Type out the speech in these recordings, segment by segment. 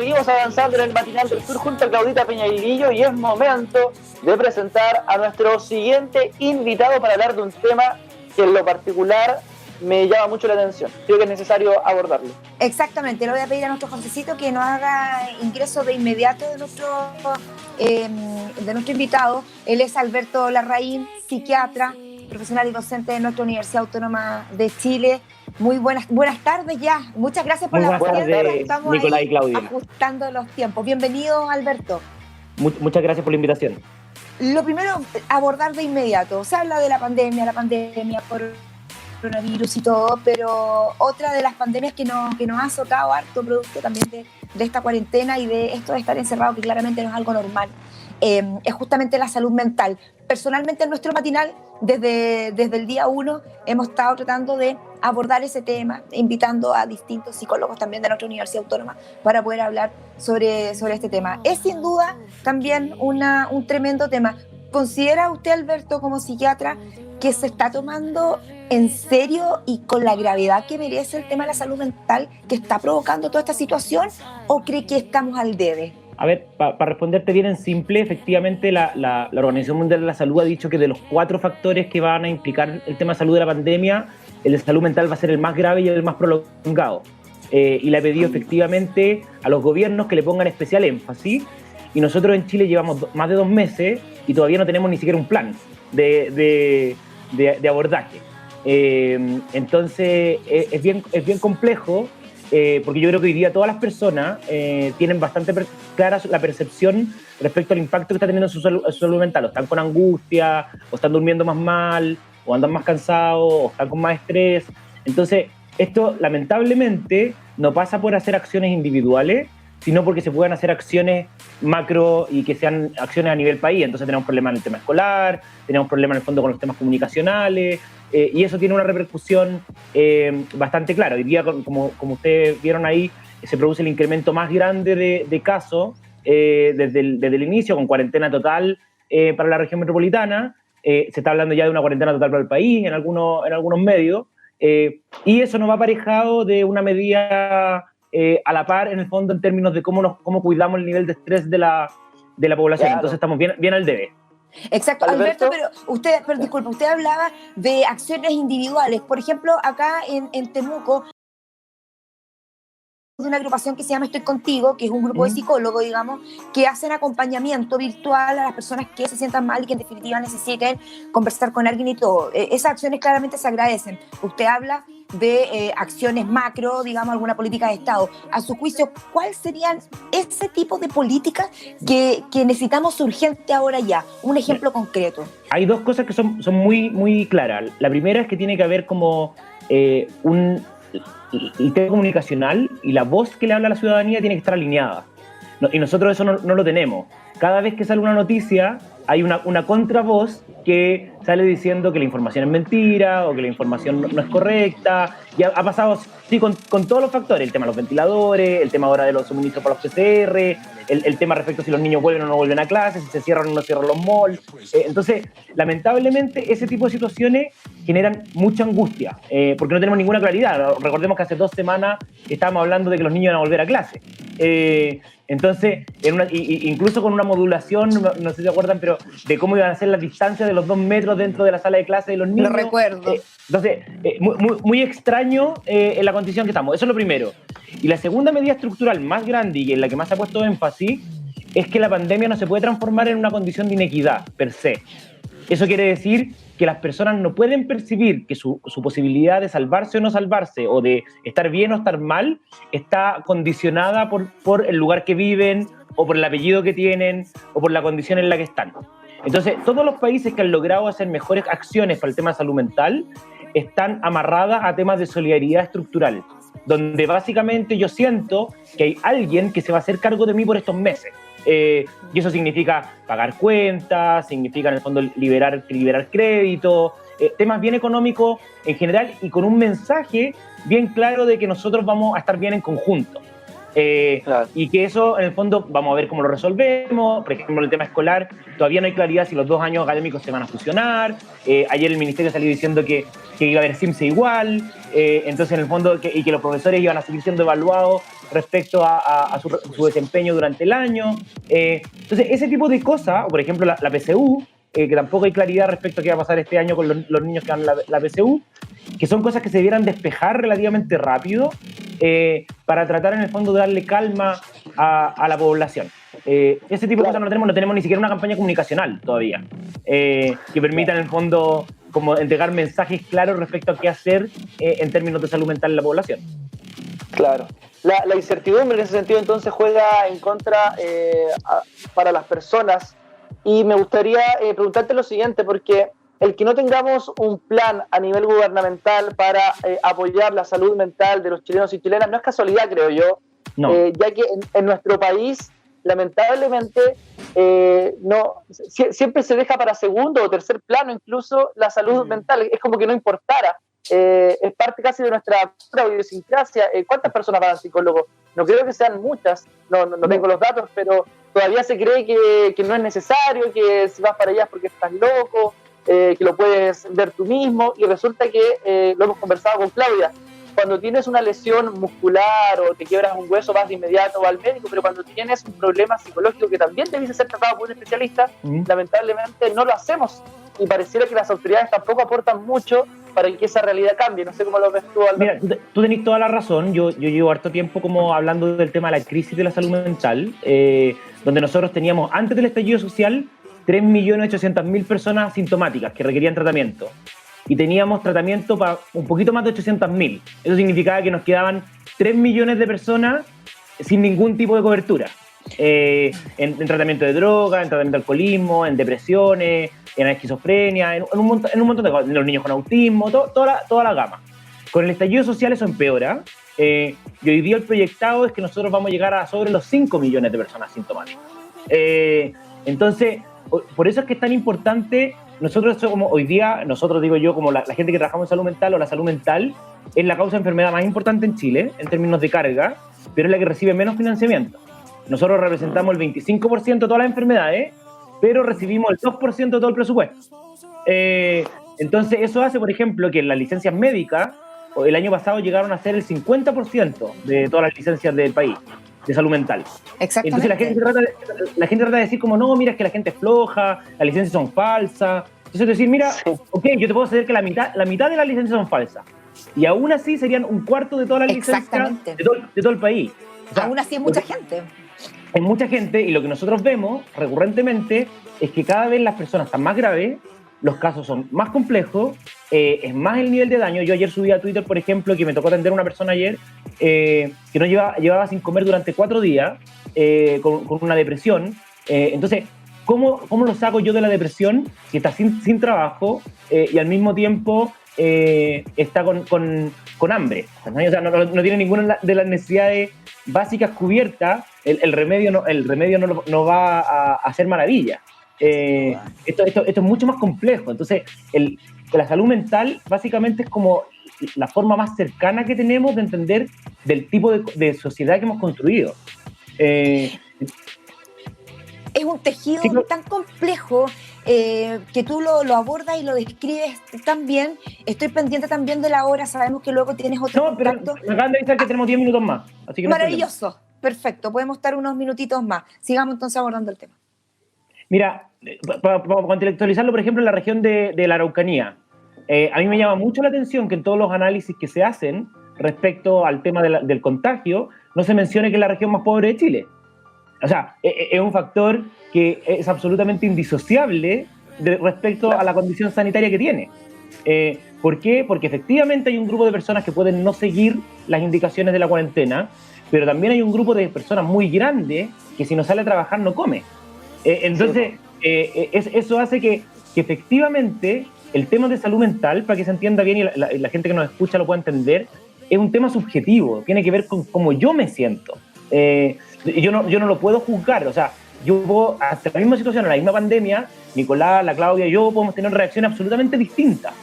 seguimos avanzando en el Matinal del Sur junto a Claudita Peñaguilillo y es momento de presentar a nuestro siguiente invitado para hablar de un tema que en lo particular me llama mucho la atención. Creo que es necesario abordarlo. Exactamente, le voy a pedir a nuestro Josecito que nos haga ingreso de inmediato de nuestro invitado. Él es Alberto Larraín, psiquiatra, profesional y docente de nuestra Universidad Autónoma de Chile. Muy buenas tardes ya. Muchas gracias por la paciencia. Estamos Nicolás y Claudia ajustando los tiempos. Bienvenido, Alberto. Muchas gracias por la invitación. Lo primero, abordar de inmediato. Se habla de la pandemia por coronavirus y todo, pero otra de las pandemias que nos ha azotado harto, producto también de esta cuarentena y de esto de estar encerrado, que claramente no es algo normal, es justamente la salud mental. Personalmente en nuestro matinal, desde el día 1, hemos estado tratando de abordar ese tema, invitando a distintos psicólogos también de nuestra Universidad Autónoma para poder hablar sobre este tema. Es sin duda también un tremendo tema. ¿Considera usted, Alberto, como psiquiatra, que se está tomando en serio y con la gravedad que merece el tema de la salud mental que está provocando toda esta situación, o cree que estamos al debe? A ver, para responderte bien en simple, efectivamente la Organización Mundial de la Salud ha dicho que de los 4 factores que van a implicar el tema de salud de la pandemia, el de salud mental va a ser el más grave y el más prolongado. Y le ha pedido efectivamente a los gobiernos que le pongan especial énfasis. Y nosotros en Chile llevamos más de 2 meses y todavía no tenemos ni siquiera un plan de abordaje. Entonces es bien complejo, porque yo creo que hoy día todas las personas tienen bastante clara la percepción respecto al impacto que está teniendo en su salud mental. O están con angustia, o están durmiendo más mal, o andan más cansados, o están con más estrés. Entonces esto lamentablemente no pasa por hacer acciones individuales, sino porque se puedan hacer acciones macro y que sean acciones a nivel país. Entonces tenemos problemas en el tema escolar, tenemos problemas en el fondo con los temas comunicacionales, y eso tiene una repercusión bastante clara. Hoy día, como ustedes vieron ahí, se produce el incremento más grande de casos desde el inicio, con cuarentena total para la región metropolitana. Se está hablando ya de una cuarentena total para el país en algunos medios, y eso nos va aparejado de una medida a la par, en el fondo, en términos de cómo cuidamos el nivel de estrés de la población. Claro. Entonces estamos bien al debe. Exacto, Alberto, pero disculpe, usted hablaba de acciones individuales. Por ejemplo, acá en Temuco, de una agrupación que se llama Estoy Contigo, que es un grupo de psicólogos, digamos, que hacen acompañamiento virtual a las personas que se sientan mal y que en definitiva necesiten conversar con alguien y todo. Esas acciones claramente se agradecen. Usted habla de acciones macro, digamos, alguna política de Estado. A su juicio, ¿cuáles serían ese tipo de políticas que necesitamos urgente ahora ya? Un ejemplo concreto. Hay 2 cosas que son muy, muy claras. La primera es que tiene que haber como el tema comunicacional y la voz que le habla a la ciudadanía tiene que estar alineada. Y nosotros eso no lo tenemos. Cada vez que sale una noticia, hay una contravoz que sale diciendo que la información es mentira o que la información no es correcta. Y ha pasado sí, con todos los factores, el tema de los ventiladores, el tema ahora de los suministros para los PCR, el tema respecto a si los niños vuelven o no vuelven a clases, si se cierran o no cierran los malls. Entonces, lamentablemente, ese tipo de situaciones generan mucha angustia, porque no tenemos ninguna claridad. Recordemos que hace 2 semanas estábamos hablando de que los niños iban a volver a clase. Entonces, incluso con una modulación, no sé si se acuerdan, pero de cómo iban a ser las distancias de los 2 metros dentro de la sala de clase de los niños. Lo recuerdo. Entonces, muy extraño en la condición que estamos. Eso es lo primero. Y la segunda medida estructural más grande y en la que más se ha puesto énfasis es que la pandemia no se puede transformar en una condición de inequidad per se. Eso quiere decir que las personas no pueden percibir que su posibilidad de salvarse o no salvarse, o de estar bien o estar mal, está condicionada por el lugar que viven, o por el apellido que tienen, o por la condición en la que están. Entonces, todos los países que han logrado hacer mejores acciones para el tema de salud mental están amarradas a temas de solidaridad estructural, donde básicamente yo siento que hay alguien que se va a hacer cargo de mí por estos meses. Y eso significa pagar cuentas, significa en el fondo liberar crédito, temas bien económicos en general, y con un mensaje bien claro de que nosotros vamos a estar bien en conjunto. Claro. Y que eso, en el fondo, vamos a ver cómo lo resolvemos. Por ejemplo, el tema escolar, todavía no hay claridad si los 2 años académicos se van a fusionar. Ayer el ministerio salió diciendo que iba a haber CIMSE igual. Entonces, en el fondo, y que los profesores iban a seguir siendo evaluados respecto a su desempeño durante el año. Entonces, ese tipo de cosas, o por ejemplo, la PSU, que tampoco hay claridad respecto a qué va a pasar este año con los niños que van a la PSU, que son cosas que se debieran despejar relativamente rápido para tratar en el fondo de darle calma a la población. Ese tipo de cosas no tenemos ni siquiera una campaña comunicacional todavía que permita en el fondo como entregar mensajes claros respecto a qué hacer en términos de salud mental en la población. Claro. La incertidumbre en ese sentido entonces juega en contra para las personas. Y me gustaría preguntarte lo siguiente, porque el que no tengamos un plan a nivel gubernamental para apoyar la salud mental de los chilenos y chilenas no es casualidad, creo yo, No. Ya que en nuestro país, lamentablemente, siempre se deja para segundo o tercer plano incluso la salud mental, es como que no importara. Es parte casi de nuestra idiosincrasia. ¿Cuántas personas van al psicólogo? No creo que sean muchas, no tengo los datos, pero todavía se cree que no es necesario, que si vas para allá es porque estás loco, que lo puedes ver tú mismo, y resulta que, lo hemos conversado con Claudia, cuando tienes una lesión muscular o te quiebras un hueso vas de inmediato al médico, pero cuando tienes un problema psicológico que también debiese ser tratado por un especialista, lamentablemente no lo hacemos, y pareciera que las autoridades tampoco aportan mucho para que esa realidad cambie. No sé cómo lo ves tú, Alberto. Mira, tú tenés toda la razón. Yo llevo harto tiempo como hablando del tema de la crisis de la salud mental, donde nosotros teníamos, antes del estallido social, 3.800.000 personas sintomáticas que requerían tratamiento. Y teníamos tratamiento para un poquito más de 800.000. Eso significaba que nos quedaban 3 millones de personas sin ningún tipo de cobertura. En tratamiento de droga, en tratamiento de alcoholismo, en depresiones, en esquizofrenia, en un montón de cosas, en los niños con autismo, toda la gama. Con el estallido social eso empeora, y hoy día el proyectado es que nosotros vamos a llegar a sobre los 5 millones de personas sintomáticas. Entonces, por eso es que es tan importante, nosotros como hoy día, nosotros digo yo, como la gente que trabajamos en salud mental, o la salud mental es la causa de enfermedad más importante en Chile, en términos de carga, pero es la que recibe menos financiamiento. Nosotros representamos el 25% de todas las enfermedades, pero recibimos el 2% de todo el presupuesto. Entonces, eso hace, por ejemplo, que las licencias médicas, el año pasado llegaron a ser el 50% de todas las licencias del país, de salud mental. Exactamente. Entonces, la gente trata de decir como, no, mira, es que la gente es floja, las licencias son falsas. Entonces, decir, mira, ok, yo te puedo ceder que la mitad de las licencias son falsas. Y aún así serían un cuarto de todas las licencias de todo el país. O sea, aún así hay mucha gente. Hay mucha gente, y lo que nosotros vemos recurrentemente es que cada vez las personas están más graves, los casos son más complejos, es más el nivel de daño. Yo ayer subí a Twitter, por ejemplo, que me tocó atender a una persona ayer que no llevaba sin comer durante 4 días con una depresión. Entonces, ¿cómo lo saco yo de la depresión si está sin trabajo y al mismo tiempo está con hambre? O sea, no tiene ninguna de las necesidades básicas cubiertas. El remedio no va a hacer maravilla. Esto es mucho más complejo. Entonces, la salud mental básicamente es como la forma más cercana que tenemos de entender del tipo de sociedad que hemos construido. Es un tejido tan complejo que tú lo abordas y lo describes tan bien. Estoy pendiente también de la hora, sabemos que luego tienes otro contacto. Pero me acaban de avisar que tenemos 10 minutos más. Así que maravilloso, perfecto, podemos estar unos minutitos más. Sigamos entonces abordando el tema. Mira, para contextualizarlo, por ejemplo, en la región de la Araucanía, a mí me llama mucho la atención que en todos los análisis que se hacen respecto al tema del contagio, no se mencione que es la región más pobre de Chile. O sea, es un factor que es absolutamente indisociable respecto a la condición sanitaria que tiene. ¿Por qué? Porque efectivamente hay un grupo de personas que pueden no seguir las indicaciones de la cuarentena, pero también hay un grupo de personas muy grande que si no sale a trabajar no come. Entonces, eso hace que efectivamente el tema de salud mental, para que se entienda bien y la gente que nos escucha lo pueda entender, es un tema subjetivo, tiene que ver con cómo yo me siento. Yo no lo puedo juzgar, o sea, yo puedo, hasta la misma situación, en la misma pandemia, Nicolás, la Claudia, yo podemos tener reacciones absolutamente distintas.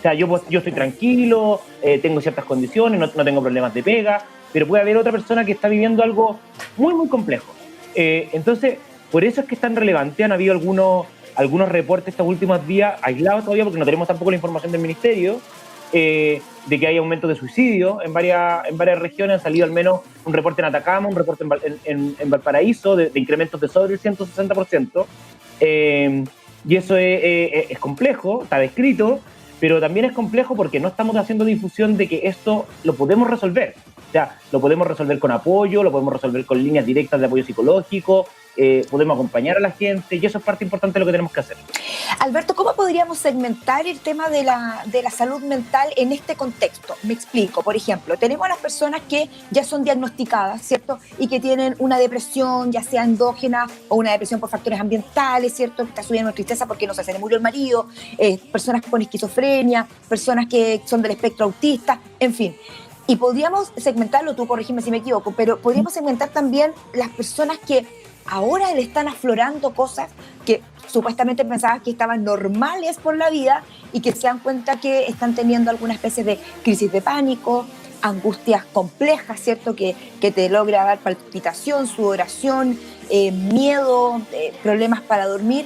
O sea, yo estoy tranquilo, tengo ciertas condiciones, no tengo problemas de pega, pero puede haber otra persona que está viviendo algo muy, muy complejo. Entonces, por eso es que es tan relevante. Han habido algunos reportes estos últimos días, aislados todavía, porque no tenemos tampoco la información del Ministerio, de que hay aumento de suicidio en varias regiones. Han salido al menos un reporte en Atacama, un reporte en Valparaíso, de incrementos de sobre el 160%. Y eso es complejo, está descrito, pero también es complejo porque no estamos haciendo difusión de que esto lo podemos resolver. O sea, lo podemos resolver con apoyo, lo podemos resolver con líneas directas de apoyo psicológico, podemos acompañar a la gente, y eso es parte importante de lo que tenemos que hacer. Alberto, ¿cómo podríamos segmentar el tema de la salud mental en este contexto? Me explico. Por ejemplo, tenemos a las personas que ya son diagnosticadas, ¿cierto? Y que tienen una depresión, ya sea endógena o una depresión por factores ambientales, ¿cierto? Que está subiendo tristeza porque no sé, se le murió el marido, personas con esquizofrenia, personas que son del espectro autista, en fin. Y podríamos segmentarlo, tú corrígeme si me equivoco, pero podríamos segmentar también las personas que ahora le están aflorando cosas que supuestamente pensabas que estaban normales por la vida y que se dan cuenta que están teniendo alguna especie de crisis de pánico, angustias complejas, ¿cierto? Que te logra dar palpitación, sudoración, miedo, problemas para dormir.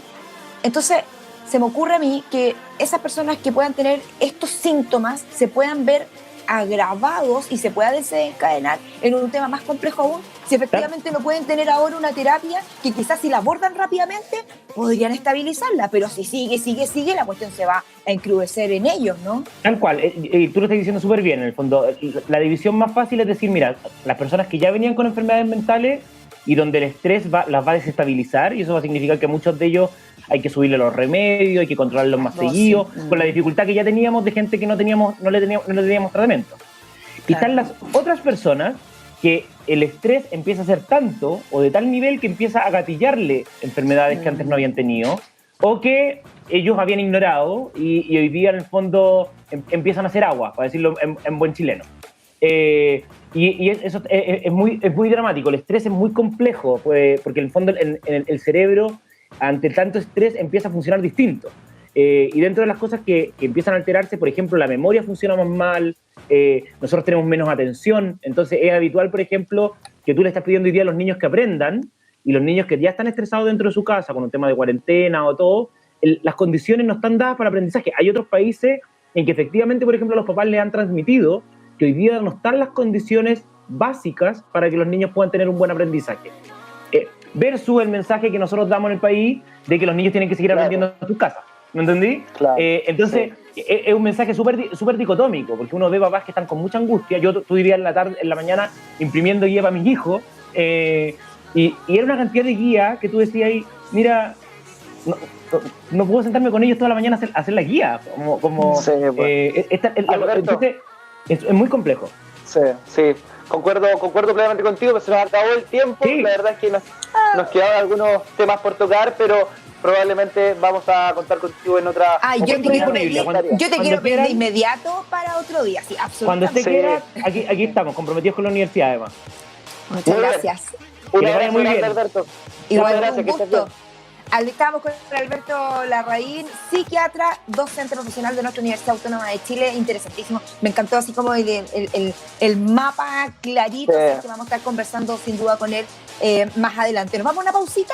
Entonces, se me ocurre a mí que esas personas que puedan tener estos síntomas se puedan ver agravados y se pueda desencadenar en un tema más complejo aún, si efectivamente no pueden tener ahora una terapia que quizás si la abordan rápidamente podrían estabilizarla, pero si sigue, la cuestión se va a encrudecer en ellos, ¿no? Tal cual, tú lo estás diciendo súper bien, en el fondo. La división más fácil es decir, mira, las personas que ya venían con enfermedades mentales y donde el estrés las va a desestabilizar, y eso va a significar que muchos de ellos hay que subirle los remedios, hay que controlarlos más seguido, con la dificultad que ya teníamos de gente que no le teníamos tratamiento. Claro. Y están las otras personas que el estrés empieza a ser tanto o de tal nivel que empieza a gatillarle enfermedades que antes no habían tenido o que ellos habían ignorado y hoy día en el fondo empiezan a hacer agua, para decirlo en buen chileno. Y eso es muy dramático. El estrés es muy complejo, porque en el fondo el cerebro ante tanto estrés empieza a funcionar distinto. Y dentro de las cosas que empiezan a alterarse, por ejemplo, la memoria funciona más mal, nosotros tenemos menos atención, entonces es habitual, por ejemplo, que tú le estás pidiendo hoy día a los niños que aprendan, y los niños que ya están estresados dentro de su casa con un tema de cuarentena o todo, las condiciones no están dadas para el aprendizaje. Hay otros países en que efectivamente, por ejemplo, los papás les han transmitido que hoy día no están las condiciones básicas para que los niños puedan tener un buen aprendizaje. Versus el mensaje que nosotros damos en el país de que los niños tienen que seguir aprendiendo en sus casas. ¿Me entendí? Claro. Entonces, es un mensaje súper dicotómico, porque uno ve papás que están con mucha angustia. Tú dirías en la mañana imprimiendo guía para mis hijos, y era una cantidad de guía que tú decías ahí, mira, no puedo sentarme con ellos toda la mañana a hacer la guía. Sí, entonces, es muy complejo. Sí. Concuerdo plenamente contigo, pero se nos acabó el tiempo. Sí. La verdad es que nos quedaban algunos temas por tocar, pero probablemente vamos a contar contigo en otra. Yo te quiero pedir de inmediato para otro día, sí, absolutamente. Cuando usted quiera, aquí estamos, comprometidos con la universidad, además. Muchas gracias. Un abrazo muy bien, Alberto. Igual, gracias, un gusto. Estábamos con Alberto Larraín, psiquiatra, docente profesional de nuestra Universidad Autónoma de Chile. Interesantísimo. Me encantó así como el mapa clarito. Sí. Que vamos a estar conversando sin duda con él más adelante. ¿Nos vamos a una pausita?